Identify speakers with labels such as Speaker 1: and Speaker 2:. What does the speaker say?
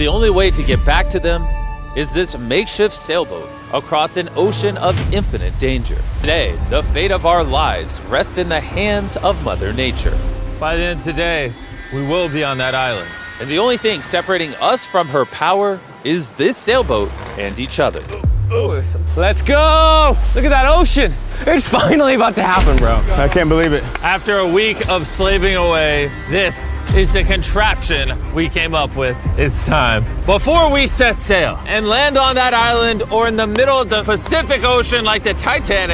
Speaker 1: the only way to get back to them is this makeshift sailboat across an ocean of infinite danger. Today, the fate of our lives rests in the hands of Mother Nature.
Speaker 2: By the end of today, we will be on that island.
Speaker 1: And the only thing separating us from her power is this sailboat and each other.
Speaker 2: Let's go! Look at that ocean!
Speaker 3: It's finally about to happen, bro. I can't believe it.
Speaker 2: After a week of slaving away, this is the contraption we came up with. It's time. Before we set sail and land on that island or in the middle of the Pacific Ocean like the Titanic,